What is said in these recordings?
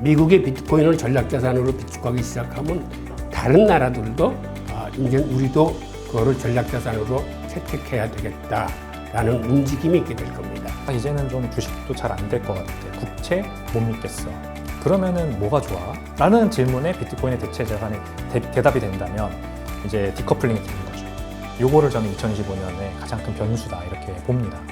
미국이 비트코인을 전략자산으로 비축하기 시작하면 다른 나라들도 이제 우리도 그거를 전략자산으로 채택해야 되겠다라는 움직임이 있게 될 겁니다. 이제는 좀 주식도 잘 안 될 것 같아. 국채 못 믿겠어. 그러면은 뭐가 좋아? 라는 질문에 비트코인의 대체 자산이 대답이 된다면 이제 디커플링이 되는 거죠. 요거를 저는 2025년에 가장 큰 변수다 이렇게 봅니다.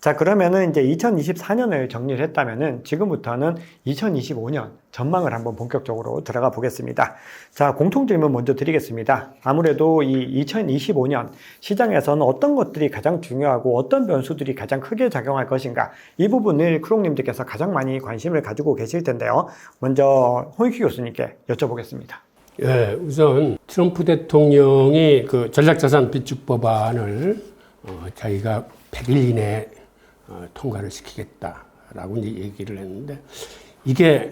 자, 그러면은 이제 2024년을 정리를 했다면은 지금부터는 2025년 전망을 한번 본격적으로 들어가 보겠습니다. 자, 공통 질문 먼저 드리겠습니다. 아무래도 이 2025년 시장에서는 어떤 것들이 가장 중요하고 어떤 변수들이 가장 크게 작용할 것인가, 이 부분을 크롱님들께서 가장 많이 관심을 가지고 계실 텐데요. 먼저 홍익희 교수님께 여쭤보겠습니다. 예, 우선 트럼프 대통령이 그 전략자산 비축 법안을 자기가 100일 이내에 통과를 시키겠다라고 이제 얘기를 했는데, 이게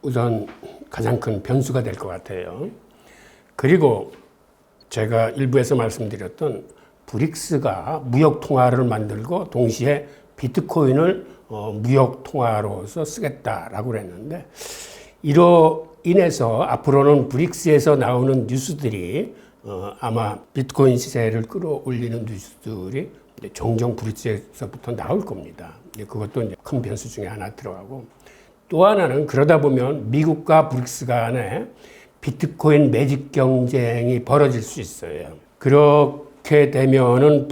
우선 가장 큰 변수가 될 것 같아요. 그리고 제가 일부에서 말씀드렸던 브릭스가 무역 통화를 만들고 동시에 비트코인을 무역 통화로서 쓰겠다라고 그랬는데, 이로 인해서 앞으로는 브릭스에서 나오는 뉴스들이 아마 비트코인 시세를 끌어올리는 뉴스들이 종종 브릿지에서부터 나올 겁니다. 그것도 이제 큰 변수 중에 하나 들어가고, 또 하나는 그러다 보면 미국과 브릭스 간에 비트코인 매직 경쟁이 벌어질 수 있어요. 그렇게 되면은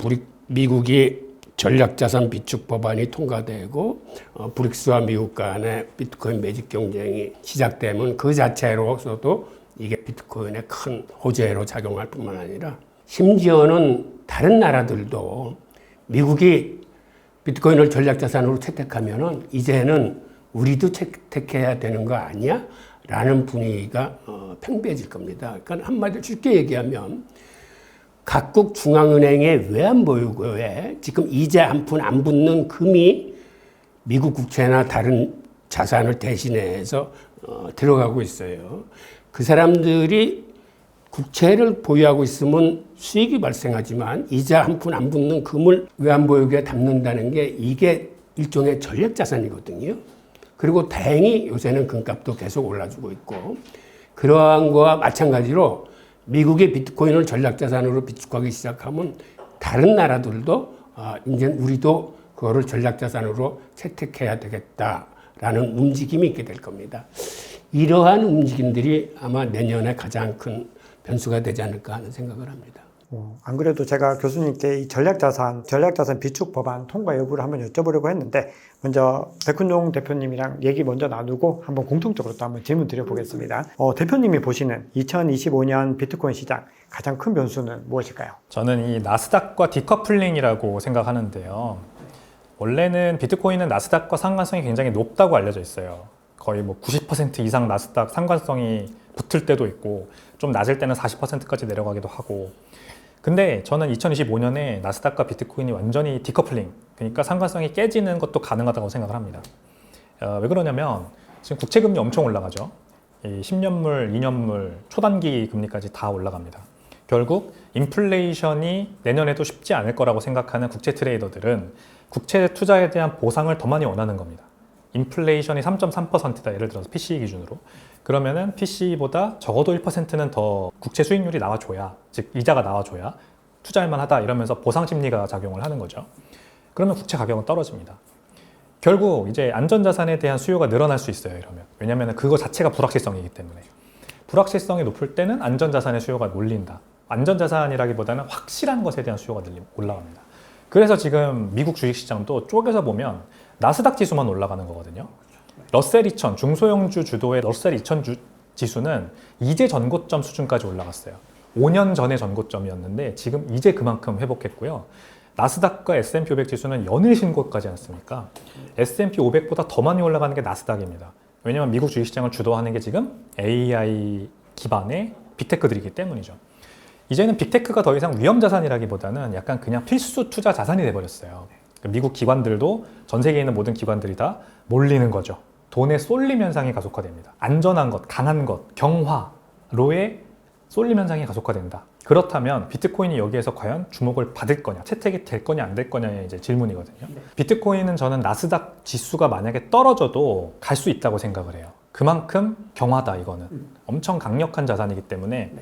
미국이 전략자산 비축 법안이 통과되고 브릭스와 미국 간에 비트코인 매직 경쟁이 시작되면 그 자체로서도 이게 비트코인의 큰 호재로 작용할 뿐만 아니라, 심지어는 다른 나라들도 미국이 비트코인을 전략자산으로 채택하면은 이제는 우리도 채택해야 되는 거 아니야? 라는 분위기가 팽배해질 겁니다. 그러니까 한마디로 쉽게 얘기하면 각국 중앙은행의 외환보유고에 지금 이자 한 푼 안 붙는 금이 미국 국채나 다른 자산을 대신해서 들어가고 있어요. 그 사람들이 국채를 보유하고 있으면 수익이 발생하지만 이자 한 푼 안 붙는 금을 외환보유고에 담는다는 게 이게 일종의 전략자산이거든요. 그리고 다행히 요새는 금값도 계속 올라주고 있고, 그러한 거와 마찬가지로 미국이 비트코인을 전략자산으로 비축하기 시작하면 다른 나라들도 이제 우리도 그거를 전략자산으로 채택해야 되겠다라는 움직임이 있게 될 겁니다. 이러한 움직임들이 아마 내년에 가장 큰 변수가 되지 않을까 하는 생각을 합니다. 안 그래도 제가 교수님께 이 전략자산 비축 법안 통과 여부를 한번 여쭤보려고 했는데, 먼저 백훈종 대표님이랑 얘기 먼저 나누고 한번 공통적으로 또 한번 질문 드려보겠습니다. 대표님이 보시는 2025년 비트코인 시장 가장 큰 변수는 무엇일까요? 저는 이 나스닥과 디커플링이라고 생각하는데요. 원래는 비트코인은 나스닥과 상관성이 굉장히 높다고 알려져 있어요. 거의 뭐 90% 이상 나스닥 상관성이 붙을 때도 있고, 좀 낮을 때는 40%까지 내려가기도 하고. 근데 저는 2025년에 나스닥과 비트코인이 완전히 디커플링, 그러니까 상관성이 깨지는 것도 가능하다고 생각을 합니다. 왜 그러냐면 지금 국채금리 엄청 올라가죠. 이 10년물, 2년물, 초단기 금리까지 다 올라갑니다. 결국 인플레이션이 내년에도 쉽지 않을 거라고 생각하는 국채 트레이더들은 국채 투자에 대한 보상을 더 많이 원하는 겁니다. 인플레이션이 3.3%다, 예를 들어서 PCE 기준으로. 그러면은 PCE보다 적어도 1%는 더 국채 수익률이 나와줘야, 즉 이자가 나와줘야 투자할 만하다, 이러면서 보상 심리가 작용을 하는 거죠. 그러면 국채 가격은 떨어집니다. 결국 이제 안전자산에 대한 수요가 늘어날 수 있어요, 이러면. 왜냐하면 그거 자체가 불확실성이기 때문에. 불확실성이 높을 때는 안전자산의 수요가 몰린다. 안전자산이라기보다는 확실한 것에 대한 수요가 올라갑니다. 그래서 지금 미국 주식시장도 쪼개서 보면 나스닥 지수만 올라가는 거거든요. 러셀 2000, 중소형주 주도의 러셀 2000 지수는 이제 전고점 수준까지 올라갔어요. 5년 전의 전고점이었는데 지금 이제 그만큼 회복했고요. 나스닥과 S&P 500 지수는 연일 신고까지 않습니까? S&P 500보다 더 많이 올라가는 게 나스닥입니다. 왜냐하면 미국 주식시장을 주도하는 게 지금 AI 기반의 빅테크들이기 때문이죠. 이제는 빅테크가 더 이상 위험자산이라기보다는 약간 그냥 필수 투자 자산이 돼버렸어요. 미국 기관들도, 전 세계에 있는 모든 기관들이 다 몰리는 거죠. 돈의 쏠림 현상이 가속화됩니다. 안전한 것, 강한 것, 경화로의 쏠림 현상이 가속화된다. 그렇다면 비트코인이 여기에서 과연 주목을 받을 거냐, 채택이 될 거냐 안 될 거냐의 이제 질문이거든요. 비트코인은 저는 나스닥 지수가 만약에 떨어져도 갈 수 있다고 생각을 해요. 그만큼 경화다 이거는. 엄청 강력한 자산이기 때문에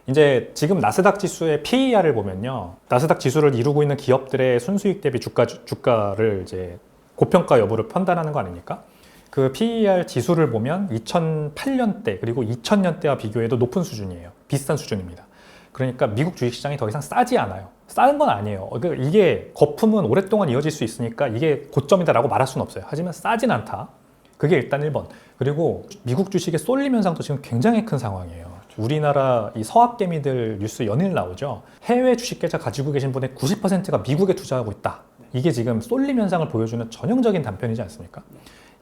이제 지금 나스닥 지수의 PER을 보면요. 나스닥 지수를 이루고 있는 기업들의 순수익 대비 주가를 이제 고평가 여부를 판단하는 거 아닙니까? 그 PER 지수를 보면 2008년대 그리고 2000년대와 비교해도 높은 수준이에요. 비슷한 수준입니다. 그러니까 미국 주식시장이 더 이상 싸지 않아요. 싸는 건 아니에요. 이게 거품은 오랫동안 이어질 수 있으니까 이게 고점이다라고 말할 수는 없어요. 하지만 싸진 않다. 그게 일단 1번. 그리고 미국 주식의 쏠림 현상도 지금 굉장히 큰 상황이에요. 우리나라 이 서학개미들 뉴스 연일 나오죠. 해외 주식 계좌 가지고 계신 분의 90%가 미국에 투자하고 있다. 이게 지금 쏠림 현상을 보여주는 전형적인 단편이지 않습니까?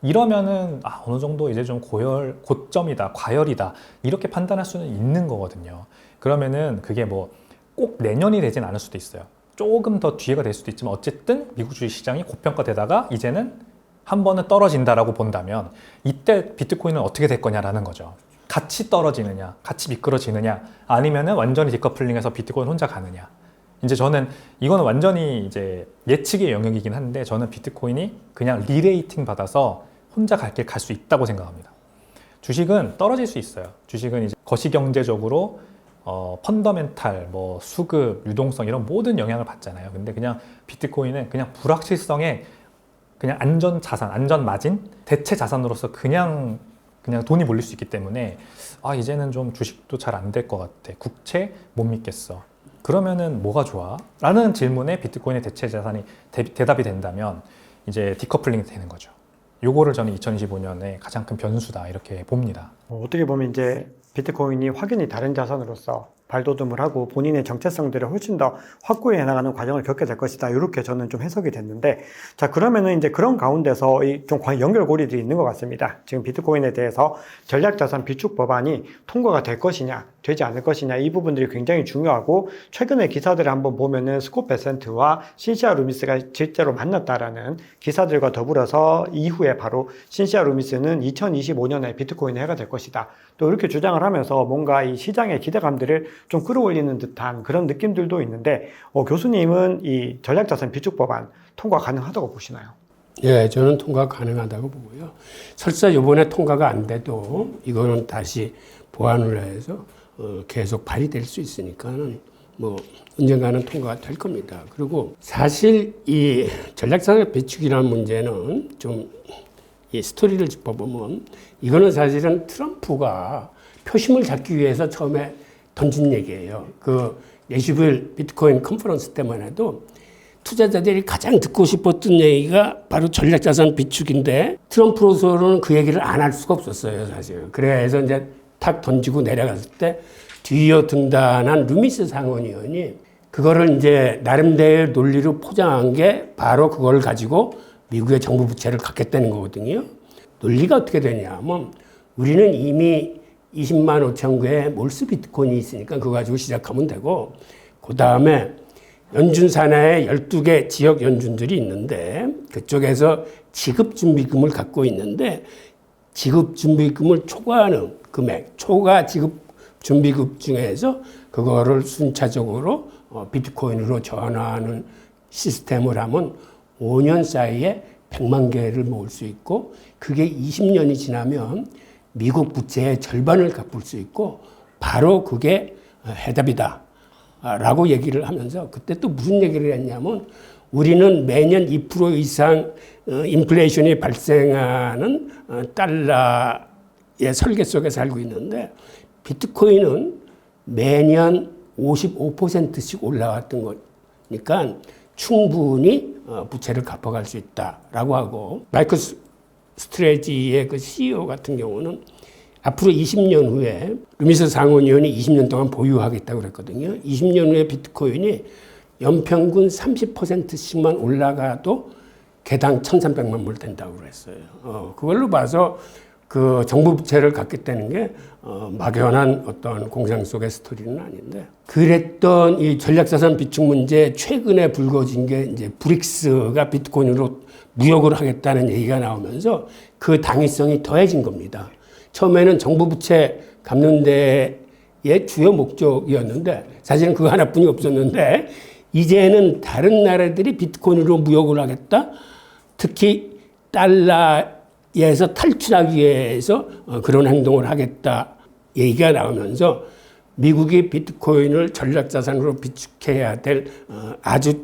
이러면은 어느 정도 이제 좀 고점이다, 과열이다 이렇게 판단할 수는 있는 거거든요. 그러면은 그게 뭐 꼭 내년이 되진 않을 수도 있어요. 조금 더 뒤에가 될 수도 있지만 어쨌든 미국 주식 시장이 고평가되다가 이제는 한 번은 떨어진다라고 본다면 이때 비트코인은 어떻게 될 거냐라는 거죠. 같이 떨어지느냐, 같이 미끄러지느냐, 아니면은 완전히 디커플링해서 비트코인 혼자 가느냐. 이제 저는 이거는 완전히 이제 예측의 영역이긴 한데 저는 비트코인이 그냥 리레이팅 받아서 혼자 갈 길 갈 수 있다고 생각합니다. 주식은 떨어질 수 있어요. 주식은 이제 거시경제적으로 펀더멘탈, 뭐 수급, 유동성 이런 모든 영향을 받잖아요. 근데 그냥 비트코인은 그냥 불확실성에 그냥 안전 자산, 안전 마진, 대체 자산으로서 그냥 돈이 몰릴 수 있기 때문에 이제는 좀 주식도 잘 안 될 것 같아. 국채 못 믿겠어. 그러면은 뭐가 좋아? 라는 질문에 비트코인의 대체 자산이 대답이 된다면 이제 디커플링이 되는 거죠. 요거를 저는 2025년에 가장 큰 변수다 이렇게 봅니다. 어떻게 보면 이제 비트코인이 확연히 다른 자산으로서 발돋움을 하고 본인의 정체성들을 훨씬 더 확고히 해나가는 과정을 겪게 될 것이다. 이렇게 저는 좀 해석이 됐는데, 자, 그러면은 이제 그런 가운데서 좀 연결고리들이 있는 것 같습니다. 지금 비트코인에 대해서 전략자산 비축 법안이 통과가 될 것이냐, 되지 않을 것이냐, 이 부분들이 굉장히 중요하고, 최근에 기사들을 한번 보면은 스콧 베센트와 신시아 루미스가 실제로 만났다라는 기사들과 더불어서 이후에 바로 신시아 루미스는 2025년에 비트코인의 해가 될 것이다. 또 이렇게 주장을 하면서 뭔가 이 시장의 기대감들을 좀 끌어올리는 듯한 그런 느낌들도 있는데, 교수님은 이 전략자산 비축 법안 통과 가능하다고 보시나요? 예, 저는 통과 가능하다고 보고요. 설사 이번에 통과가 안 돼도 이거는 다시 보완을 해서 계속 발의될 수 있으니까는 뭐 언젠가는 통과가 될 겁니다. 그리고 사실 이 전략자산 비축이라는 문제는 좀 이 스토리를 짚어보면 이거는 사실은 트럼프가 표심을 잡기 위해서 처음에 던진 얘기예요. 그 내슈빌 비트코인 컨퍼런스 때만 해도 투자자들이 가장 듣고 싶었던 얘기가 바로 전략자산 비축인데 트럼프로서는 그 얘기를 안 할 수가 없었어요, 사실. 그래서 이제 탁 던지고 내려갔을 때 뒤이어 등단한 루미스 상원의원이 그거를 이제 나름대로의 논리로 포장한 게 바로 그걸 가지고 미국의 정부 부채를 갖겠다는 거거든요. 논리가 어떻게 되냐면 우리는 이미 20만 5천 개의 몰스 비트코인이 있으니까 그거 가지고 시작하면 되고, 그 다음에 연준 산하에 12개 지역 연준들이 있는데 그쪽에서 지급준비금을 갖고 있는데 지급준비금을 초과하는 금액, 초과 지급준비금 중에서 그거를 순차적으로 비트코인으로 전환하는 시스템을 하면 5년 사이에 100만 개를 모을 수 있고, 그게 20년이 지나면 미국 부채의 절반을 갚을 수 있고 바로 그게 해답이다 라고 얘기를 하면서, 그때 또 무슨 얘기를 했냐면 우리는 매년 2% 이상 인플레이션이 발생하는 달러의 설계 속에 살고 있는데 비트코인은 매년 55%씩 올라왔던 거니까 충분히 부채를 갚아갈 수 있다라고 하고, 마이클 스트레지의 그 CEO 같은 경우는 앞으로 20년 후에 루미스 상원의원이 20년 동안 보유하겠다고 그랬거든요. 20년 후에 비트코인이 연평균 30%씩만 올라가도 개당 1,300만 불 된다고 그랬어요. 그걸로 봐서 그 정부 부채를 갖겠다는 게 막연한 어떤 공상 속의 스토리는 아닌데, 그랬던 이 전략자산 비축 문제 최근에 불거진 게 이제 브릭스가 비트코인으로 무역을 하겠다는 얘기가 나오면서 그 당위성이 더해진 겁니다. 처음에는 정부 부채 갚는 데 주요 목적이었는데 사실은 그거 하나뿐이 없었는데 이제는 다른 나라들이 비트코인으로 무역을 하겠다. 특히 달러에서 탈출하기 위해서 그런 행동을 하겠다 얘기가 나오면서 미국이 비트코인을 전략자산으로 비축해야 될 아주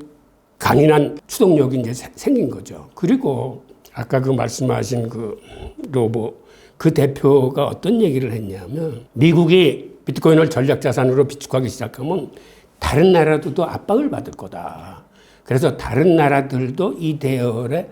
강인한 추동력이 이제 생긴 거죠. 그리고 아까 그 말씀하신 그 로보 그 대표가 어떤 얘기를 했냐면 미국이 비트코인을 전략자산으로 비축하기 시작하면 다른 나라들도 압박을 받을 거다. 그래서 다른 나라들도 이 대열에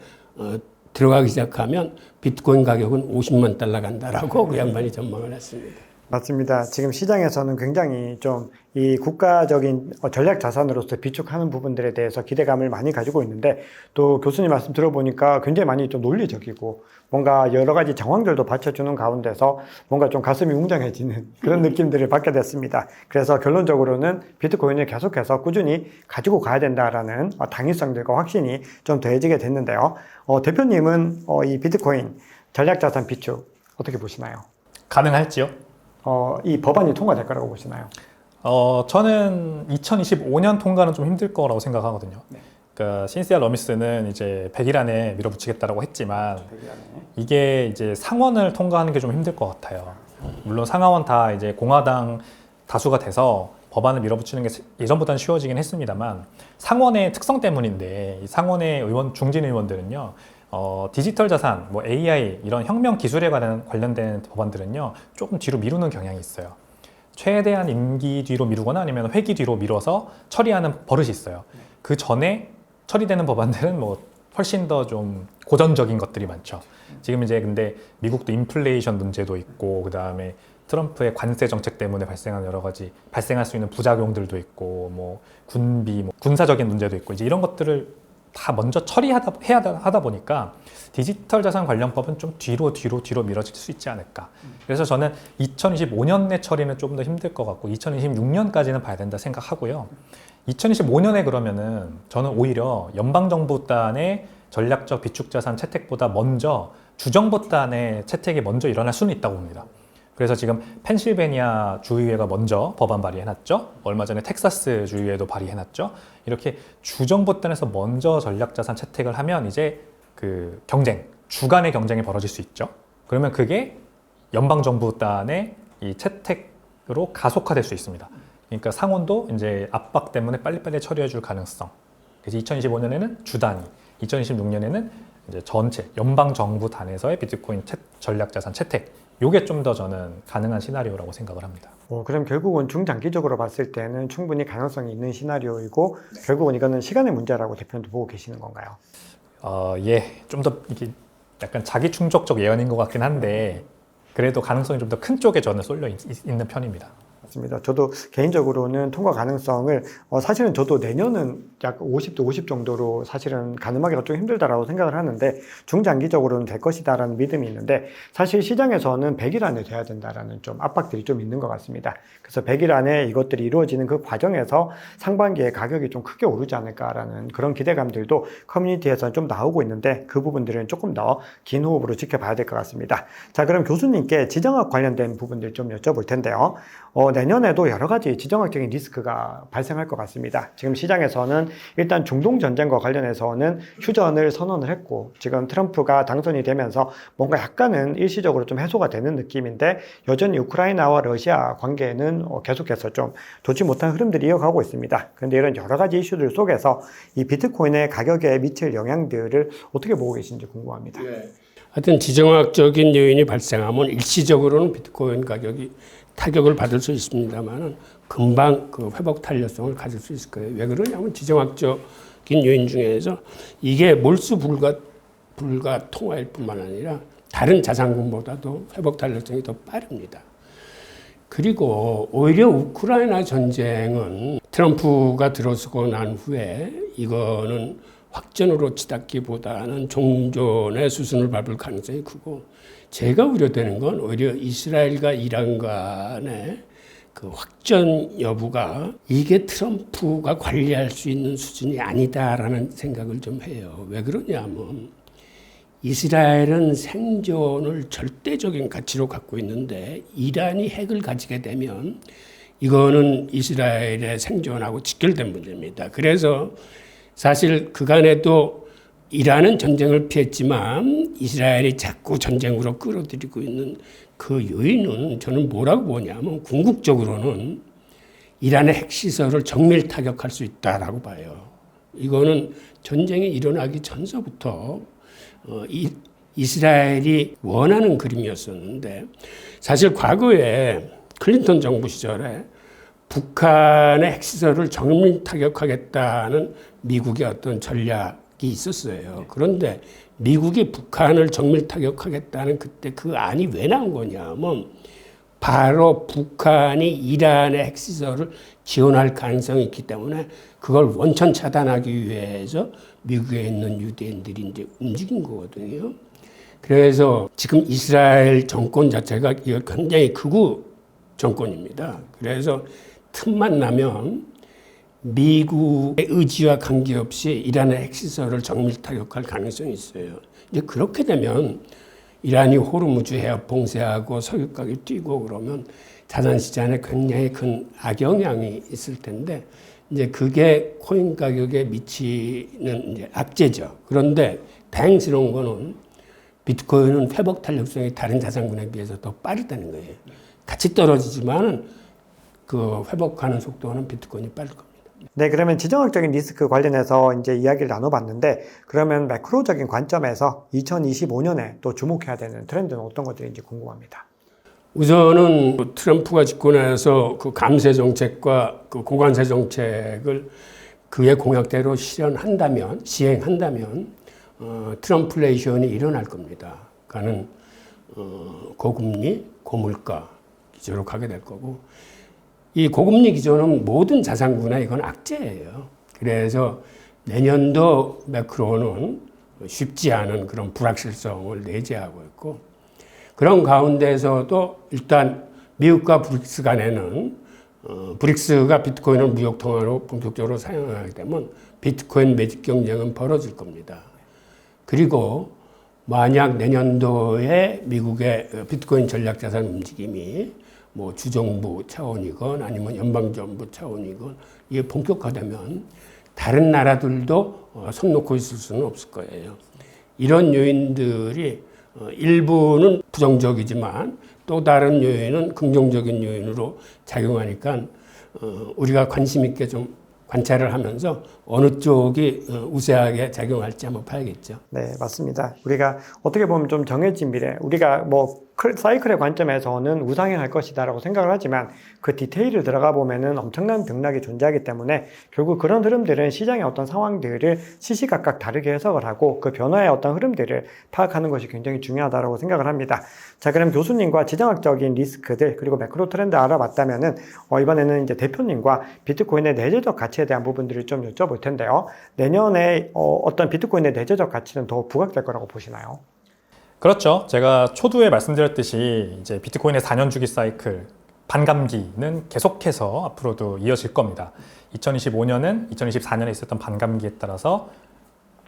들어가기 시작하면 비트코인 가격은 50만 달러 간다라고 그 양반이 전망을 했습니다. 맞습니다. 지금 시장에서는 굉장히 좀 이 국가적인 전략 자산으로서 비축하는 부분들에 대해서 기대감을 많이 가지고 있는데 또 교수님 말씀 들어보니까 굉장히 많이 좀 논리적이고 뭔가 여러 가지 정황들도 받쳐주는 가운데서 뭔가 좀 가슴이 웅장해지는 그런 느낌들을 받게 됐습니다. 그래서 결론적으로는 비트코인을 계속해서 꾸준히 가지고 가야 된다라는 당위성들과 확신이 좀 더해지게 됐는데요. 대표님은 이 비트코인 전략 자산 비축 어떻게 보시나요? 가능할지요? 이 법안이 통과될 거라고 보시나요? 저는 2025년 통과는 좀 힘들 거라고 생각하거든요. 네. 그러니까 신시아 러미스는 이제 100일 안에 밀어붙이겠다라고 했지만 이게 이제 상원을 통과하는 게 좀 힘들 것 같아요. 물론 상하원 다 이제 공화당 다수가 돼서 법안을 밀어붙이는 게 예전보다는 쉬워지긴 했습니다만 상원의 특성 때문인데 이 상원의 중진 의원들은요. 디지털 자산, 뭐 AI 이런 혁명 기술에 관련된 법안들은요 조금 뒤로 미루는 경향이 있어요. 최대한 임기 뒤로 미루거나 아니면 회기 뒤로 미뤄서 처리하는 버릇이 있어요. 그 전에 처리되는 법안들은 뭐 훨씬 더 좀 고전적인 것들이 많죠. 지금 이제 근데 미국도 인플레이션 문제도 있고 그 다음에 트럼프의 관세 정책 때문에 발생한 여러 가지 발생할 수 있는 부작용들도 있고 뭐 군비, 뭐 군사적인 문제도 있고 이제 이런 것들을 다 먼저 하다 보니까 디지털 자산 관련법은 좀 뒤로 미뤄질 수 있지 않을까. 그래서 저는 2025년 내 처리는 조금 더 힘들 것 같고 2026년까지는 봐야 된다 생각하고요. 2025년에 그러면은 저는 오히려 연방정부 단의 전략적 비축자산 채택보다 먼저 주정부 단의 채택이 먼저 일어날 수는 있다고 봅니다. 그래서 지금 펜실베니아 주의회가 먼저 법안 발의해놨죠. 얼마 전에 텍사스 주의회도 발의해놨죠. 이렇게 주정부 단에서 먼저 전략자산 채택을 하면 이제 그 주간의 경쟁이 벌어질 수 있죠. 그러면 그게 연방정부 단의 이 채택으로 가속화될 수 있습니다. 그러니까 상원도 이제 압박 때문에 빨리빨리 처리해줄 가능성. 그래서 2025년에는 주단위, 2026년에는 이제 전체 연방정부 단에서의 비트코인 전략자산 채택. 요게 좀 더 저는 가능한 시나리오라고 생각을 합니다. 그럼 결국은 중장기적으로 봤을 때는 충분히 가능성이 있는 시나리오이고 결국은 이거는 시간의 문제라고 대표님도 보고 계시는 건가요? 예, 좀 더 이게 약간 자기 충족적 예언인 것 같긴 한데 그래도 가능성이 좀 더 큰 쪽에 저는 쏠려 있는 편입니다. 맞습니다. 저도 개인적으로는 통과 가능성을 사실은 저도 내년은 약 50대 50 정도로 사실은 가늠하기가 좀 힘들다라고 생각을 하는데 중장기적으로는 될 것이다라는 믿음이 있는데 사실 시장에서는 100일 안에 돼야 된다라는 좀 압박들이 좀 있는 것 같습니다. 그래서 100일 안에 이것들이 이루어지는 그 과정에서 상반기에 가격이 좀 크게 오르지 않을까라는 그런 기대감들도 커뮤니티에서는 좀 나오고 있는데 그 부분들은 조금 더 긴 호흡으로 지켜봐야 될 것 같습니다. 자, 그럼 교수님께 지정학 관련된 부분들 좀 여쭤볼 텐데요. 내년에도 여러 가지 지정학적인 리스크가 발생할 것 같습니다. 지금 시장에서는 일단 중동 전쟁과 관련해서는 휴전을 선언을 했고 지금 트럼프가 당선이 되면서 뭔가 약간은 일시적으로 좀 해소가 되는 느낌인데 여전히 우크라이나와 러시아 관계는 계속해서 좀 좋지 못한 흐름들이 이어가고 있습니다. 그런데 이런 여러 가지 이슈들 속에서 이 비트코인의 가격에 미칠 영향들을 어떻게 보고 계신지 궁금합니다. 네. 하여튼 지정학적인 요인이 발생하면 일시적으로는 비트코인 가격이 타격을 받을 수 있습니다만 금방 그 회복 탄력성을 가질 수 있을 거예요. 왜 그러냐면 지정학적인 요인 중에서 이게 몰수 불가 통화일 뿐만 아니라 다른 자산군보다도 회복 탄력성이 더 빠릅니다. 그리고 오히려 우크라이나 전쟁은 트럼프가 들어서고 난 후에 이거는 확전으로 치닫기보다는 종전의 수순을 밟을 가능성이 크고 제가 우려되는 건 오히려 이스라엘과 이란 간의 그 확전 여부가 이게 트럼프가 관리할 수 있는 수준이 아니다라는 생각을 좀 해요. 왜 그러냐면 이스라엘은 생존을 절대적인 가치로 갖고 있는데 이란이 핵을 가지게 되면 이거는 이스라엘의 생존하고 직결된 문제입니다. 그래서 사실 그간에도 이란은 전쟁을 피했지만 이스라엘이 자꾸 전쟁으로 끌어들이고 있는 그 요인은 저는 뭐라고 보냐면 궁극적으로는 이란의 핵시설을 정밀 타격할 수 있다라고 봐요. 이거는 전쟁이 일어나기 전서부터 이스라엘이 원하는 그림이었었는데 사실 과거에 클린턴 정부 시절에 북한의 핵시설을 정밀 타격하겠다는 미국의 어떤 전략이 있었어요. 그런데 미국이 북한을 정밀 타격하겠다는 그때 그 안이 왜 나온 거냐면 바로 북한이 이란의 핵시설을 지원할 가능성이 있기 때문에 그걸 원천 차단하기 위해서 미국에 있는 유대인들이 이제 움직인 거거든요. 그래서 지금 이스라엘 정권 자체가 굉장히 극우 정권입니다. 그래서 틈만 나면 미국의 의지와 관계없이 이란의 핵시설을 정밀 타격할 가능성이 있어요. 이제 그렇게 되면 이란이 호르무즈 해협 봉쇄하고 석유가격이 뛰고 그러면 자산시장에 굉장히 큰 악영향이 있을 텐데 이제 그게 코인 가격에 미치는 이제 악재죠. 그런데 다행스러운 거는 비트코인은 회복 탄력성이 다른 자산군에 비해서 더 빠르다는 거예요. 같이 떨어지지만은 그 회복하는 속도는 비트코인이 빠를 겁니다. 네, 그러면 지정학적인 리스크 관련해서 이제 이야기를 나눠봤는데 그러면 매크로적인 관점에서 2025년에 또 주목해야 되는 트렌드는 어떤 것들인지 궁금합니다. 우선은 트럼프가 집권해서 그 감세 정책과 그 고관세 정책을 그의 공약대로 시행한다면 트럼플레이션이 일어날 겁니다. 그러니까는 고금리, 고물가 기조로 가게 될 거고 이 고금리 기조는 모든 자산군에 이건 악재예요. 그래서 내년도 매크로는 쉽지 않은 그런 불확실성을 내재하고 있고 그런 가운데서도 일단 미국과 브릭스 간에는 브릭스가 비트코인을 무역통화로 본격적으로 사용하게 되면 비트코인 매집 경쟁은 벌어질 겁니다. 그리고 만약 내년도에 미국의 비트코인 전략자산 움직임이 뭐 주정부 차원이건 아니면 연방정부 차원이건 이게 본격화되면 다른 나라들도 손 놓고 있을 수는 없을 거예요. 이런 요인들이 일부는 부정적이지만 또 다른 요인은 긍정적인 요인으로 작용하니까 우리가 관심 있게 좀 관찰을 하면서 어느 쪽이 우세하게 작용할지 한번 봐야겠죠. 네, 맞습니다. 우리가 어떻게 보면 좀 정해진 미래, 우리가 뭐 사이클의 관점에서는 우상향할 것이다라고 생각을 하지만 그 디테일을 들어가 보면은 엄청난 등락이 존재하기 때문에 결국 그런 흐름들은 시장의 어떤 상황들을 시시각각 다르게 해석을 하고 그 변화의 어떤 흐름들을 파악하는 것이 굉장히 중요하다고 생각을 합니다. 자, 그럼 교수님과 지정학적인 리스크들 그리고 매크로 트렌드 알아봤다면은 이번에는 이제 대표님과 비트코인의 내재적 가치에 대한 부분들을 좀 여쭤볼 텐데요. 내년에 어떤 비트코인의 내재적 가치는 더 부각될 거라고 보시나요? 그렇죠. 제가 초두에 말씀드렸듯이 이제 비트코인의 4년 주기 사이클 반감기는 계속해서 앞으로도 이어질 겁니다. 2025년은 2024년에 있었던 반감기에 따라서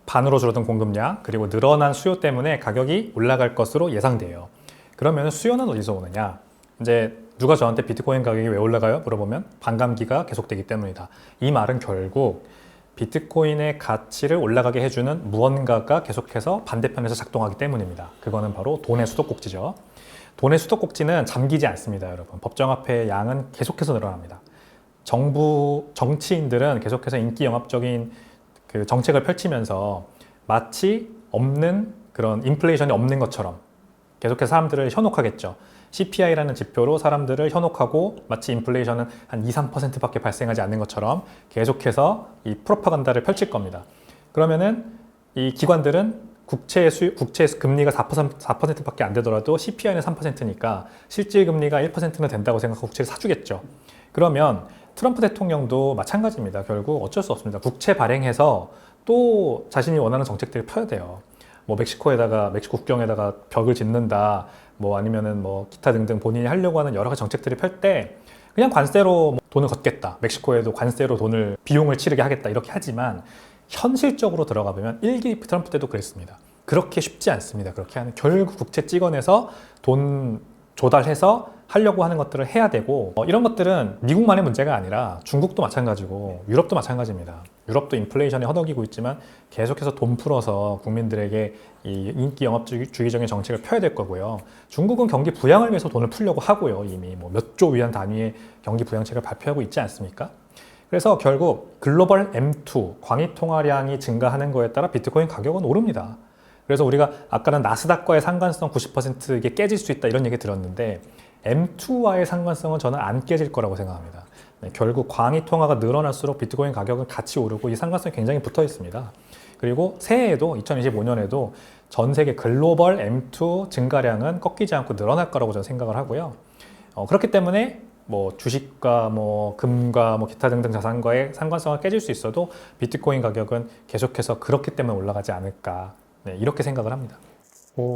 반으로 줄어든 공급량 그리고 늘어난 수요 때문에 가격이 올라갈 것으로 예상돼요. 그러면 수요는 어디서 오느냐? 이제 누가 저한테 비트코인 가격이 왜 올라가요? 물어보면 반감기가 계속되기 때문이다. 이 말은 결국 비트코인의 가치를 올라가게 해주는 무언가가 계속해서 반대편에서 작동하기 때문입니다. 그거는 바로 돈의 수도꼭지죠. 돈의 수도꼭지는 잠기지 않습니다, 여러분. 법정화폐의 양은 계속해서 늘어납니다. 정치인들은 계속해서 인기 영합적인 그 정책을 펼치면서 마치 없는 그런 인플레이션이 없는 것처럼 계속해서 사람들을 현혹하겠죠. CPI라는 지표로 사람들을 현혹하고 마치 인플레이션은 한 2, 3%밖에 발생하지 않는 것처럼 계속해서 이 프로파간다를 펼칠 겁니다. 그러면은 이 기관들은 국채 금리가 4%밖에 안 되더라도 CPI는 3%니까 실질 금리가 1%는 된다고 생각하고 국채를 사주겠죠. 그러면 트럼프 대통령도 마찬가지입니다. 결국 어쩔 수 없습니다. 국채 발행해서 또 자신이 원하는 정책들을 펴야 돼요. 뭐 멕시코 국경에다가 벽을 짓는다. 뭐 아니면은 뭐 기타 등등 본인이 하려고 하는 여러 가지 정책들을 펼 때 그냥 관세로 돈을 걷겠다. 멕시코에도 관세로 비용을 치르게 하겠다. 이렇게 하지만 현실적으로 들어가 보면 1기 트럼프 때도 그랬습니다. 그렇게 쉽지 않습니다. 그렇게 하는 결국 국채 찍어내서 돈 조달해서 하려고 하는 것들을 해야 되고 이런 것들은 미국만의 문제가 아니라 중국도 마찬가지고 유럽도 마찬가지입니다. 유럽도 인플레이션이 허덕이고 있지만 계속해서 돈 풀어서 국민들에게 이 인기 영업주의적인 정책을 펴야 될 거고요. 중국은 경기 부양을 위해서 돈을 풀려고 하고요. 이미 뭐 몇 조 위안 단위의 경기 부양책을 발표하고 있지 않습니까? 그래서 결국 글로벌 M2 광의 통화량이 증가하는 거에 따라 비트코인 가격은 오릅니다. 그래서 우리가 아까는 나스닥과의 상관성 90% 이게 깨질 수 있다 이런 얘기 들었는데 M2와의 상관성은 저는 안 깨질 거라고 생각합니다. 네, 결국 광의 통화가 늘어날수록 비트코인 가격은 같이 오르고 이 상관성이 굉장히 붙어 있습니다. 그리고 새해에도 2025년에도 전 세계 글로벌 M2 증가량은 꺾이지 않고 늘어날 거라고 저는 생각을 하고요. 그렇기 때문에 뭐 주식과 뭐 금과 뭐 기타 등등 자산과의 상관성을 깨질 수 있어도 비트코인 가격은 계속해서 그렇기 때문에 올라가지 않을까, 네, 이렇게 생각을 합니다.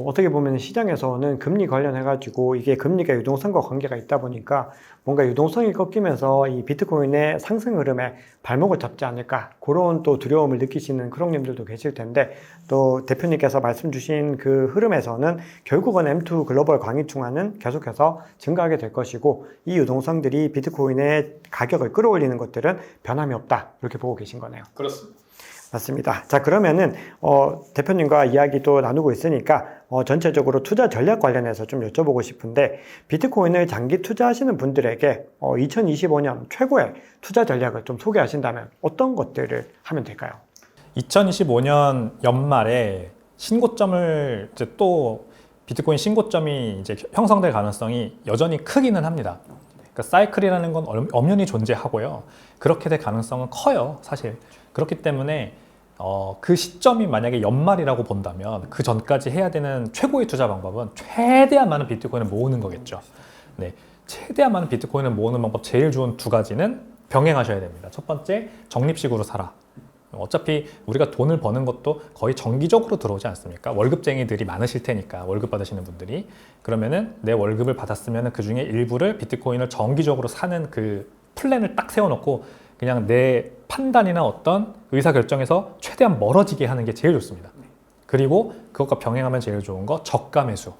어떻게 보면 시장에서는 금리 관련해가지고 이게 금리가 유동성과 관계가 있다 보니까 뭔가 유동성이 꺾이면서 이 비트코인의 상승 흐름에 발목을 잡지 않을까 그런 또 두려움을 느끼시는 크롱님들도 계실 텐데 또 대표님께서 말씀 주신 그 흐름에서는 결국은 M2 글로벌 광의통화는 계속해서 증가하게 될 것이고 이 유동성들이 비트코인의 가격을 끌어올리는 것들은 변함이 없다 이렇게 보고 계신 거네요. 그렇습니다. 맞습니다. 자, 그러면은 대표님과 이야기도 나누고 있으니까 전체적으로 투자 전략 관련해서 좀 여쭤보고 싶은데 비트코인을 장기 투자하시는 분들에게 2025년 최고의 투자 전략을 좀 소개하신다면 어떤 것들을 하면 될까요? 2025년 연말에 신고점을 이제 또 비트코인 신고점이 이제 형성될 가능성이 여전히 크기는 합니다. 그러니까 사이클이라는 건 엄연히 존재하고요. 그렇게 될 가능성은 커요, 사실. 그렇기 때문에 그 시점이 만약에 연말이라고 본다면 그 전까지 해야 되는 최고의 투자 방법은 최대한 많은 비트코인을 모으는 거겠죠. 네, 최대한 많은 비트코인을 모으는 방법 제일 좋은 두 가지는 병행하셔야 됩니다. 첫 번째, 적립식으로 살아. 어차피 우리가 돈을 버는 것도 거의 정기적으로 들어오지 않습니까? 월급쟁이들이 많으실 테니까, 월급 받으시는 분들이. 그러면은 내 월급을 받았으면 그 중에 일부를 비트코인을 정기적으로 사는 그 플랜을 딱 세워놓고 그냥 내 판단이나 어떤 의사결정에서 최대한 멀어지게 하는 게 제일 좋습니다. 그리고 그것과 병행하면 제일 좋은 거 저가 매수.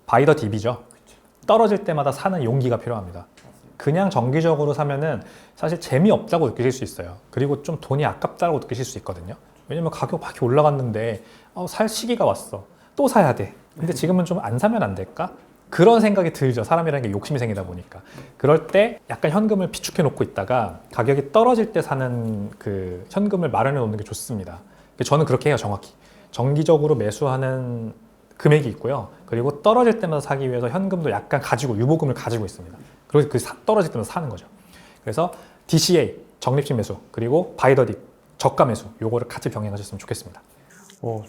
바이 더 딥이죠. 떨어질 때마다 사는 용기가 필요합니다. 그냥 정기적으로 사면은 사실 재미없다고 느끼실 수 있어요. 그리고 좀 돈이 아깝다고 느끼실 수 있거든요. 왜냐면 가격 막 이렇게 올라갔는데 살 시기가 왔어. 또 사야 돼. 근데 지금은 좀 안 사면 안 될까? 그런 생각이 들죠. 사람이라는 게 욕심이 생기다 보니까. 그럴 때 약간 현금을 비축해 놓고 있다가 가격이 떨어질 때 사는 그 현금을 마련해 놓는 게 좋습니다. 저는 그렇게 해요, 정확히. 정기적으로 매수하는 금액이 있고요. 그리고 떨어질 때마다 사기 위해서 현금도 약간 가지고, 유보금을 가지고 있습니다. 그래서 떨어질 때마다 사는 거죠. 그래서 DCA, 적립식 매수, 그리고 바이 더 딥, 저가 매수, 요거를 같이 병행하셨으면 좋겠습니다.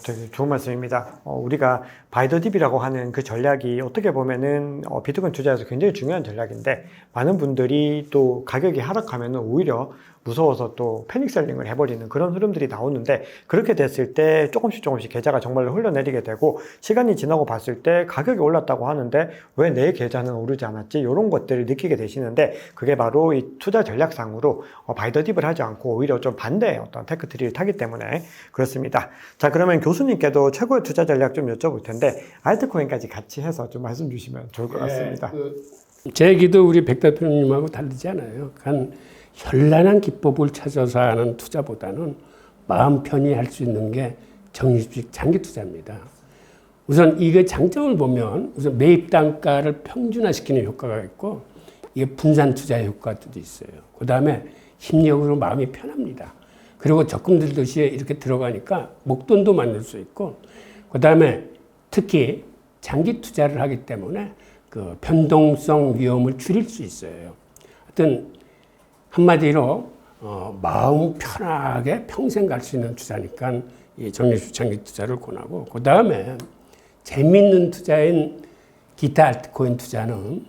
되게 좋은 말씀입니다. 우리가 바이 더 딥이라고 하는 그 전략이 어떻게 보면은 비트코인 투자에서 굉장히 중요한 전략인데 많은 분들이 또 가격이 하락하면은 오히려 무서워서 또 패닉셀링을 해버리는 그런 흐름들이 나오는데 그렇게 됐을 때 조금씩 계좌가 정말로 흘러내리게 되고 시간이 지나고 봤을 때 가격이 올랐다고 하는데 왜 내 계좌는 오르지 않았지? 이런 것들을 느끼게 되시는데 그게 바로 이 투자 전략상으로 바이 더 딥을 하지 않고 오히려 좀 반대의 어떤 테크트리를 타기 때문에 그렇습니다. 자, 그러면 교수님께도 최고의 투자 전략 좀 여쭤볼 텐데 알트코인까지 같이 해서 좀 말씀 주시면 좋을 것 같습니다. 제 얘기도 우리 백 대표님하고 다르지 않아요. 현란한 기법을 찾아서 하는 투자보다는 마음 편히 할 수 있는 게 적립식 장기 투자입니다. 우선 이게 장점을 보면 우선 매입 단가를 평준화시키는 효과가 있고 이게 분산 투자의 효과도 있어요. 그 다음에 심리적으로 마음이 편합니다. 그리고 적금 들듯이 이렇게 들어가니까 목돈도 만들 수 있고 그 다음에 특히 장기 투자를 하기 때문에 그 변동성 위험을 줄일 수 있어요. 하여튼 한마디로 마음 편하게 평생 갈 수 있는 투자니까 이 적립식 장기 투자를 권하고 그 다음에 재미있는 투자인 기타 알트코인 투자는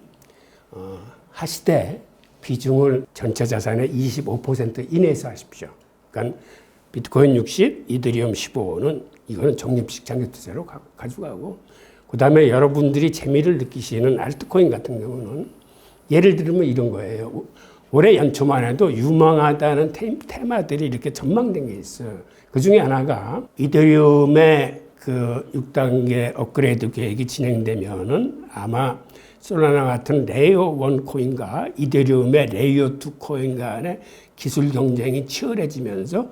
하시되 비중을 전체 자산의 25% 이내에서 하십시오. 그러니까 비트코인 60, 이더리움 15는 이거는 적립식 장기 투자로 가져가고 그 다음에 여러분들이 재미를 느끼시는 알트코인 같은 경우는 예를 들면 이런 거예요. 올해 연초만 해도 유망하다는 테마들이 이렇게 전망된 게 있어요. 그 중에 하나가 이더리움의 그 6단계 업그레이드 계획이 진행되면은 아마 솔라나 같은 레이어 1 코인과 이더리움의 레이어 2 코인 간의 기술 경쟁이 치열해지면서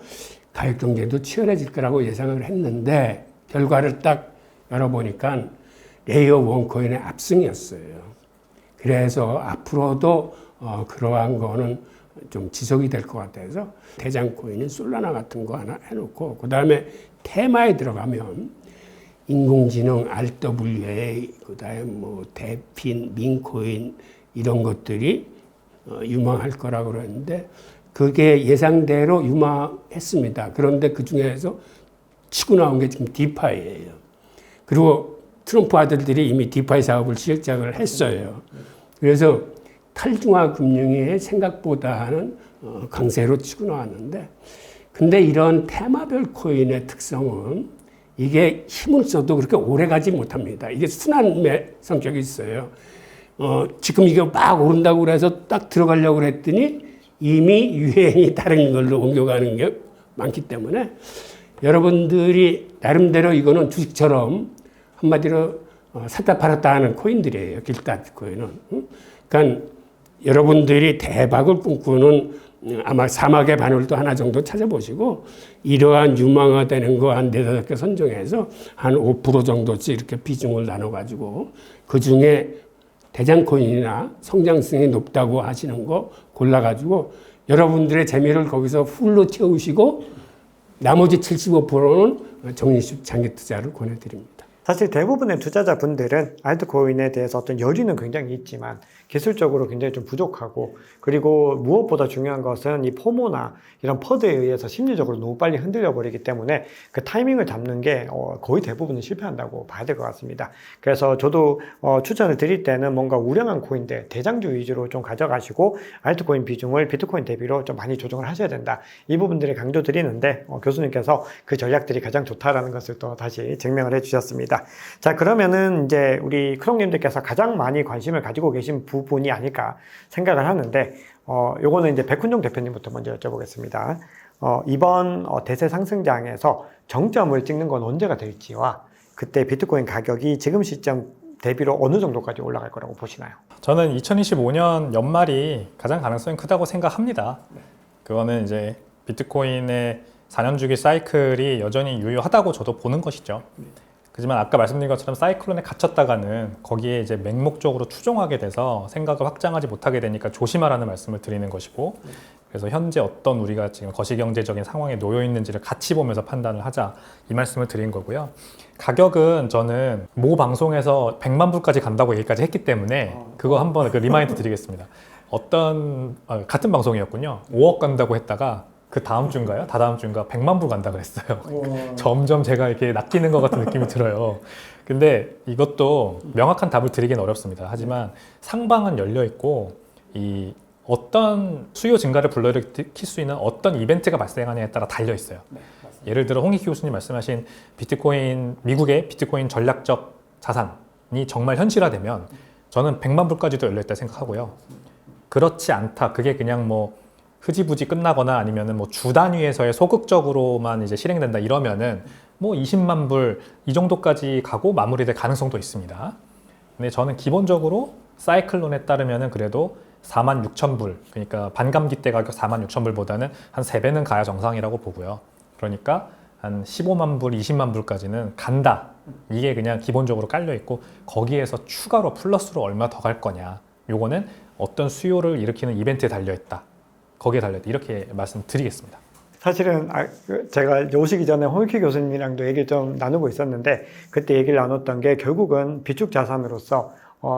가격 경쟁도 치열해질 거라고 예상을 했는데 결과를 딱 열어보니까 레이어 1 코인의 압승이었어요. 그래서 앞으로도 그러한 거는 좀 지속이 될 것 같아서 대장 코인인 솔라나 같은 거 하나 해놓고 그 다음에 테마에 들어가면 인공지능, RWA, 그 다음에 뭐 데핀, 민코인 이런 것들이 유망할 거라고 그러는데 그게 예상대로 유망했습니다. 그런데 그 중에서 치고 나온 게 지금 디파이예요. 그리고 트럼프 아들들이 이미 디파이 사업을 시작을 했어요. 그래서 탈중화 금융이 생각보다는 강세로 치고 나왔는데 근데 이런 테마별 코인의 특성은 이게 힘을 써도 그렇게 오래 가지 못합니다. 이게 순환매 성격이 있어요. 지금 이게 막 오른다고 그래서 딱 들어가려고 그랬더니 이미 유행이 다른 걸로 옮겨가는 게 많기 때문에 여러분들이 나름대로 이거는 주식처럼 한마디로 샀다 팔았다 하는 코인들이에요. 길다 코인은. 그러니까 여러분들이 대박을 꿈꾸는 아마 사막의 바늘도 하나 정도 찾아보시고 이러한 유망화되는 거 한 4-5개 선정해서 한 5% 정도씩 이렇게 비중을 나눠가지고 그중에 대장코인이나 성장성이 높다고 하시는 거 골라가지고 여러분들의 재미를 거기서 풀로 채우시고 나머지 75%는 적립식 장기 투자를 권해드립니다. 사실 대부분의 투자자분들은 알트코인에 대해서 어떤 열의는 굉장히 있지만 기술적으로 굉장히 좀 부족하고 그리고 무엇보다 중요한 것은 이 포모나 이런 퍼드에 의해서 심리적으로 너무 빨리 흔들려 버리기 때문에 그 타이밍을 잡는 게 거의 대부분은 실패한다고 봐야 될 것 같습니다. 그래서 저도 추천을 드릴 때는 뭔가 우량한 코인들 대장주 위주로 좀 가져가시고 알트코인 비중을 비트코인 대비로 좀 많이 조정을 하셔야 된다. 이 부분들을 강조드리는데 교수님께서 그 전략들이 가장 좋다라는 것을 또 다시 증명을 해주셨습니다. 자, 그러면은 이제 우리 크롱님들께서 가장 많이 관심을 가지고 계신 부분이 아닐까 생각을 하는데, 요거는 이제 백훈종 대표님부터 먼저 여쭤보겠습니다. 이번 대세 상승장에서 정점을 찍는 건 언제가 될지와 그때 비트코인 가격이 지금 시점 대비로 어느 정도까지 올라갈 거라고 보시나요? 저는 2025년 연말이 가장 가능성이 크다고 생각합니다. 그거는 이제 비트코인의 4년 주기 사이클이 여전히 유효하다고 저도 보는 것이죠. 하지만 아까 말씀드린 것처럼 사이클론에 갇혔다가는 거기에 이제 맹목적으로 추종하게 돼서 생각을 확장하지 못하게 되니까 조심하라는 말씀을 드리는 것이고, 그래서 현재 어떤 우리가 지금 거시경제적인 상황에 놓여 있는지를 같이 보면서 판단을 하자, 이 말씀을 드린 거고요. 가격은 저는 모 방송에서 100만 불까지 간다고 얘기까지 했기 때문에 그거 한번 리마인드 드리겠습니다. 같은 방송이었군요. 5억 간다고 했다가 그 다음 주인가요? 다다음 주인가 100만 불 간다 그랬어요. 점점 제가 이렇게 낚이는 것 같은 느낌이 들어요. 근데 이것도 명확한 답을 드리긴 어렵습니다. 하지만 상방은 열려 있고 이 어떤 수요 증가를 불러일으킬 수 있는 어떤 이벤트가 발생하냐에 따라 달려 있어요. 예를 들어 홍익희 교수님 말씀하신 비트코인, 미국의 비트코인 전략적 자산이 정말 현실화되면 저는 100만 불까지도 열려 있다 생각하고요. 그렇지 않다. 그게 그냥 뭐 흐지부지 끝나거나 아니면은 뭐 주 단위에서의 소극적으로만 이제 실행된다 이러면은 뭐 20만 불 이 정도까지 가고 마무리될 가능성도 있습니다. 근데 저는 기본적으로 사이클론에 따르면은 그래도 4만 6천 불, 그러니까 반감기 때 가격 4만 6천 불보다는 한 3배는 가야 정상이라고 보고요. 그러니까 한 15만 불, 20만 불까지는 간다. 이게 그냥 기본적으로 깔려 있고 거기에서 추가로 플러스로 얼마 더 갈 거냐. 요거는 어떤 수요를 일으키는 이벤트에 달려 있다. 거기에 달려있다. 이렇게 말씀드리겠습니다. 사실은 제가 오시기 전에 홍익희 교수님이랑도 얘기를 좀 나누고 있었는데 그때 얘기를 나눴던 게 결국은 비축 자산으로서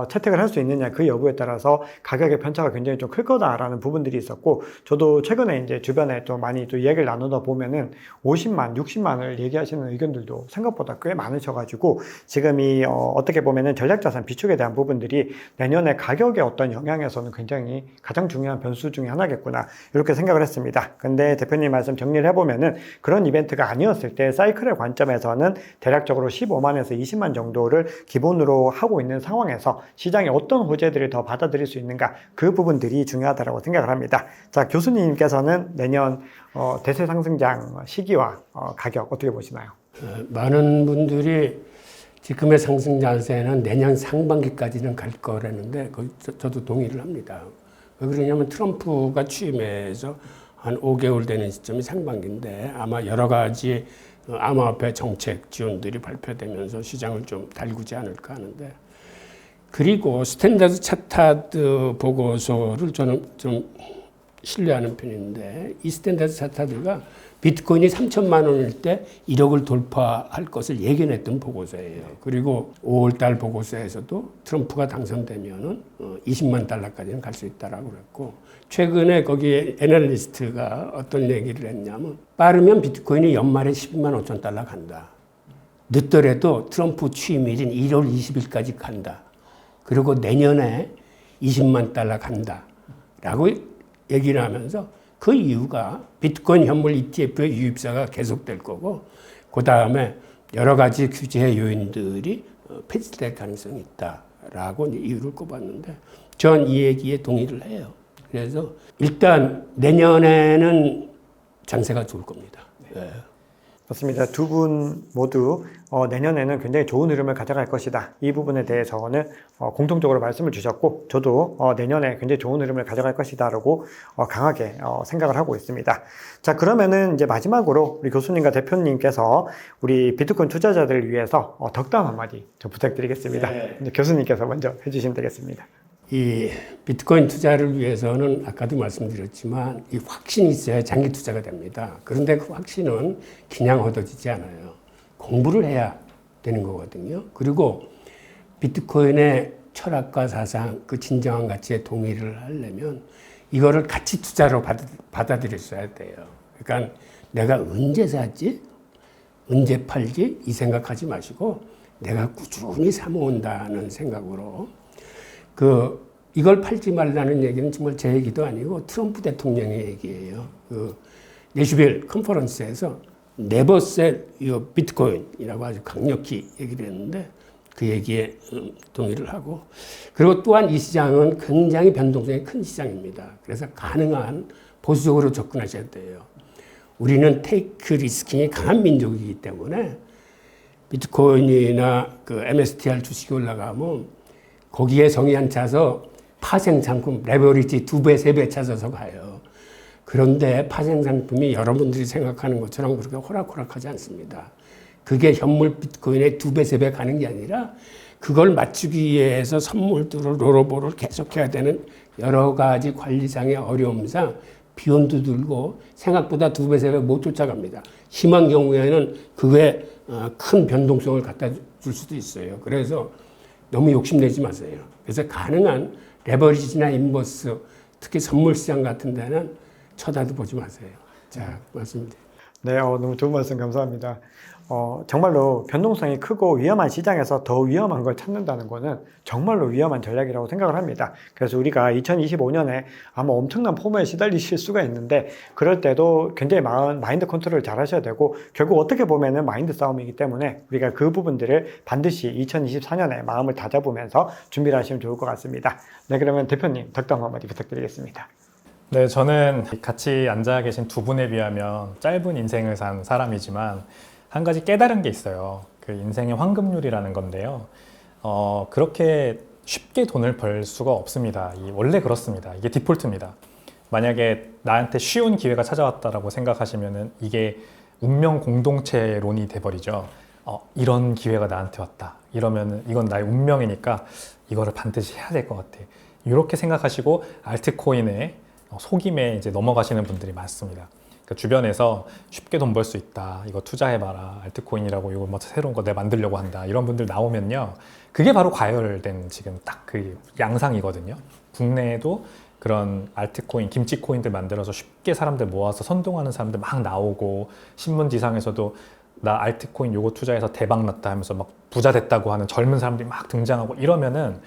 채택을 할 수 있느냐 그 여부에 따라서 가격의 편차가 굉장히 좀 클 거다라는 부분들이 있었고 저도 최근에 이제 주변에 좀 많이 또 이야기를 나누다 보면은 50만, 60만을 얘기하시는 의견들도 생각보다 꽤 많으셔가지고 지금 이 어떻게 보면은 전략자산 비축에 대한 부분들이 내년에 가격의 어떤 영향에서는 굉장히 가장 중요한 변수 중에 하나겠구나 이렇게 생각을 했습니다. 근데 대표님 말씀 정리를 해보면은 그런 이벤트가 아니었을 때 사이클의 관점에서는 대략적으로 15만에서 20만 정도를 기본으로 하고 있는 상황에서 시장이 어떤 호재들을 더 받아들일 수 있는가 그 부분들이 중요하다고 생각을 합니다. 자, 교수님께서는 내년 대세 상승장 시기와 가격 어떻게 보시나요? 많은 분들이 지금의 상승 자세는 내년 상반기까지는 갈 거라는데 저도 동의를 합니다. 왜 그러냐면 트럼프가 취임해서 한 5개월 되는 시점이 상반기인데 아마 여러 가지 암호화폐 정책 지원들이 발표되면서 시장을 좀 달구지 않을까 하는데, 그리고 스탠다드 차타드 보고서를 저는 좀 신뢰하는 편인데, 이 스탠다드 차타드가 비트코인이 3천만 원일 때 1억을 돌파할 것을 예견했던 보고서예요. 그리고 5월 달 보고서에서도 트럼프가 당선되면은 20만 달러까지는 갈 수 있다라고 그랬고, 최근에 거기에 애널리스트가 어떤 얘기를 했냐면, 빠르면 비트코인이 연말에 12만 5천 달러 간다. 늦더라도 트럼프 취임일인 1월 20일까지 간다. 그리고 내년에 20만 달러 간다. 라고 얘기를 하면서, 그 이유가 비트코인 현물 ETF의 유입사가 계속될 거고, 그 다음에 여러 가지 규제 요인들이 폐지될 가능성이 있다라고 이유를 꼽았는데, 전 이 얘기에 동의를 해요. 그래서 일단 내년에는 장세가 좋을 겁니다. 네. 맞습니다. 두 분 모두 내년에는 굉장히 좋은 흐름을 가져갈 것이다. 이 부분에 대해서는 공통적으로 말씀을 주셨고, 저도 내년에 굉장히 좋은 흐름을 가져갈 것이다라고 강하게 생각을 하고 있습니다. 자, 그러면은 이제 마지막으로 우리 교수님과 대표님께서 우리 비트코인 투자자들을 위해서 덕담 한마디 좀 부탁드리겠습니다. 네. 이제 교수님께서 먼저 해주시면 되겠습니다. 이 비트코인 투자를 위해서는 아까도 말씀드렸지만 이 확신이 있어야 장기 투자가 됩니다. 그런데 그 확신은 그냥 얻어지지 않아요. 공부를 해야 되는 거거든요. 그리고 비트코인의 철학과 사상, 그 진정한 가치에 동의를 하려면 이거를 가치 투자로 받아들였어야 돼요. 그러니까 내가 언제 샀지? 언제 팔지? 이 생각하지 마시고 내가 꾸준히 사모은다는 생각으로, 이걸 팔지 말라는 얘기는 정말 제 얘기도 아니고 트럼프 대통령의 얘기예요. 내슈빌 컨퍼런스에서 Never sell your Bitcoin이라고 아주 강력히 얘기를 했는데, 그 얘기에 동의를 하고, 그리고 또한 이 시장은 굉장히 변동성이 큰 시장입니다. 그래서 가능한 보수적으로 접근하셔야 돼요. 우리는 테이크 리스킹이 강한 민족이기 때문에 비트코인이나 그 MSTR 주식이 올라가면 거기에 성이 안 차서 파생 상품, 레버리지 2배, 3배 찾아서 가요. 그런데 파생 상품이 여러분들이 생각하는 것처럼 그렇게 호락호락하지 않습니다. 그게 현물 비트코인의 2배, 3배 가는 게 아니라 그걸 맞추기 위해서 선물들을, 롤오버를 계속해야 되는 여러 가지 관리상의 어려움상 비용도 들고 생각보다 2배, 3배 못 쫓아갑니다. 심한 경우에는 그게 큰 변동성을 갖다 줄 수도 있어요. 그래서 너무 욕심내지 마세요. 그래서 가능한 레버리지나 인버스, 특히 선물 시장 같은 데는 쳐다도 보지 마세요. 자, 맞습니다. 네, 너무 좋은 말씀 감사합니다. 정말로 변동성이 크고 위험한 시장에서 더 위험한 걸 찾는다는 거는 정말로 위험한 전략이라고 생각을 합니다. 그래서 우리가 2025년에 아마 엄청난 포모에 시달리실 수가 있는데, 그럴 때도 굉장히 마인드 컨트롤을 잘 하셔야 되고, 결국 어떻게 보면은 마인드 싸움이기 때문에 우리가 그 부분들을 반드시 2024년에 마음을 다잡으면서 준비를 하시면 좋을 것 같습니다. 네, 그러면 대표님 덕담 한마디 부탁드리겠습니다. 네, 저는 같이 앉아 계신 두 분에 비하면 짧은 인생을 산 사람이지만 한 가지 깨달은 게 있어요. 그 인생의 황금률이라는 건데요. 그렇게 쉽게 돈을 벌 수가 없습니다. 원래 그렇습니다. 이게 디폴트입니다. 만약에 나한테 쉬운 기회가 찾아왔다라고 생각하시면은 이게 운명 공동체론이 돼버리죠. 이런 기회가 나한테 왔다. 이러면은 이건 나의 운명이니까 이거를 반드시 해야 될 것 같아. 이렇게 생각하시고 알트코인에 속임에 이제 넘어가시는 분들이 많습니다. 그 주변에서 쉽게 돈 벌 수 있다, 이거 투자해봐라, 알트코인이라고 이거 뭐 새로운 거 내가 만들려고 한다, 이런 분들 나오면요, 그게 바로 과열된 지금 딱 그 양상이거든요. 국내에도 그런 알트코인, 김치코인들 만들어서 쉽게 사람들 모아서 선동하는 사람들 막 나오고, 신문지상에서도 나 알트코인 요거 투자해서 대박 났다 하면서 막 부자 됐다고 하는 젊은 사람들이 막 등장하고 이러면은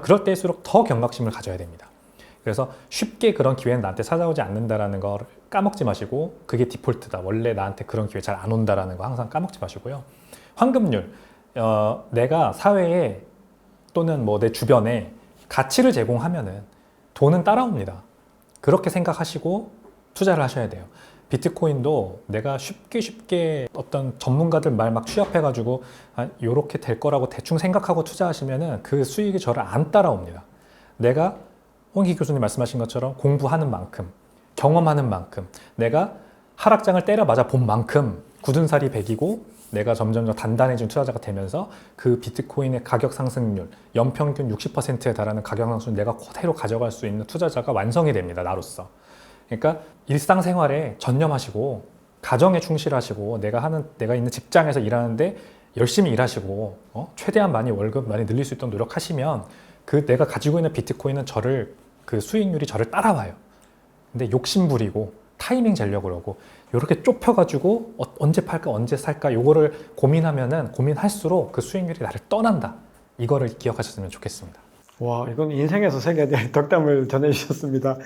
그럴 때일수록 더 경각심을 가져야 됩니다. 그래서 쉽게 그런 기회는 나한테 찾아오지 않는다라는 걸 까먹지 마시고, 그게 디폴트다, 원래 나한테 그런 기회 잘 안 온다라는 거 항상 까먹지 마시고요. 황금률, 내가 사회에 또는 뭐 내 주변에 가치를 제공하면은 돈은 따라옵니다. 그렇게 생각하시고 투자를 하셔야 돼요. 비트코인도 내가 쉽게 어떤 전문가들 말 막 취합해가지고 요렇게 될 거라고 대충 생각하고 투자하시면은 그 수익이 저를 안 따라옵니다. 내가 홍익희 교수님 말씀하신 것처럼 공부하는 만큼, 경험하는 만큼, 내가 하락장을 때려 맞아 본 만큼 굳은 살이 배기고 내가 점점 더 단단해진 투자자가 되면서 그 비트코인의 가격 상승률, 연평균 60%에 달하는 가격 상승률 내가 그대로 가져갈 수 있는 투자자가 완성이 됩니다. 나로서. 그러니까 일상생활에 전념하시고 가정에 충실하시고 내가 있는 직장에서 일하는데 열심히 일하시고 최대한 많이 월급 많이 늘릴 수 있도록 노력하시면 그 내가 가지고 있는 비트코인은 그 수익률이 저를 따라와요. 근데 욕심 부리고 타이밍 재려고 그러고 이렇게 좁혀가지고 언제 팔까 언제 살까 요거를 고민할수록 그 수익률이 나를 떠난다. 이거를 기억하셨으면 좋겠습니다. 와, 이건 인생에서 새겨야 될 덕담을 전해주셨습니다.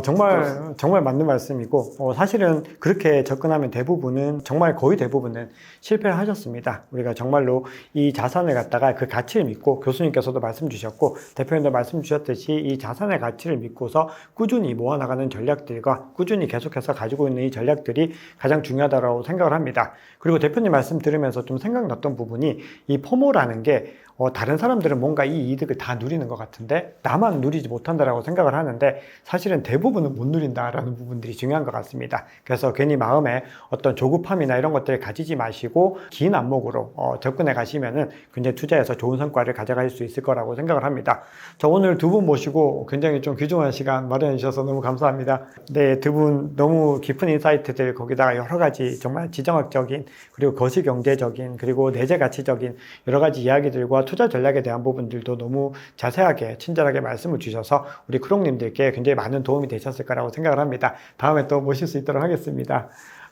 정말 맞는 말씀이고, 사실은 그렇게 접근하면 거의 대부분은 실패를 하셨습니다. 우리가 정말로 이 자산을 갖다가 그 가치를 믿고, 교수님께서도 말씀 주셨고, 대표님도 말씀 주셨듯이 이 자산의 가치를 믿고서 꾸준히 모아나가는 전략들과 꾸준히 계속해서 가지고 있는 이 전략들이 가장 중요하다고 생각을 합니다. 그리고 대표님 말씀 들으면서 좀 생각났던 부분이 이 포모라는 게 다른 사람들은 뭔가 이 이득을 다 누리는 것 같은데 나만 누리지 못한다라고 생각을 하는데 사실은 대부분은 못 누린다라는 부분들이 중요한 것 같습니다. 그래서 괜히 마음에 어떤 조급함이나 이런 것들을 가지지 마시고 긴 안목으로 접근해 가시면은 굉장히 투자에서 좋은 성과를 가져갈 수 있을 거라고 생각을 합니다. 저 오늘 두 분 모시고 굉장히 좀 귀중한 시간 마련해 주셔서 너무 감사합니다. 네, 두 분 너무 깊은 인사이트들 거기다가 여러 가지 정말 지정학적인 그리고 거시경제적인 그리고 내재가치적인 여러 가지 이야기들과 투자 전략에 대한 부분들도 너무 자세하게 친절하게 말씀을 주셔서 우리 크롱님들께 굉장히 많은 도움이 되셨을 거라고 생각을 합니다. 다음에 또 모실 수 있도록 하겠습니다.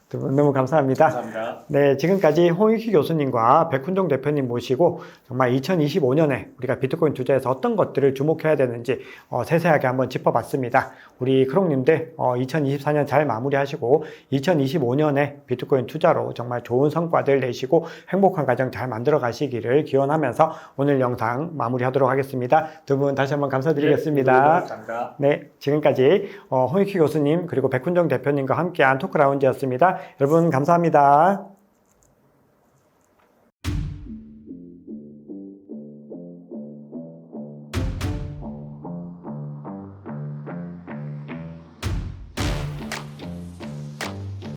두 분 너무 감사합니다. 감사합니다. 네, 지금까지 홍익희 교수님과 백훈종 대표님 모시고 정말 2025년에 우리가 비트코인 투자에서 어떤 것들을 주목해야 되는지 세세하게 한번 짚어봤습니다. 우리 크롱님들 2024년 잘 마무리하시고 2025년에 비트코인 투자로 정말 좋은 성과들 내시고 행복한 가정 잘 만들어 가시기를 기원하면서 오늘 영상 마무리하도록 하겠습니다. 두 분 다시 한번 감사드리겠습니다. 네, 감사합니다. 네, 지금까지 홍익희 교수님 그리고 백훈정 대표님과 함께한 토크라운지였습니다. 여러분 감사합니다.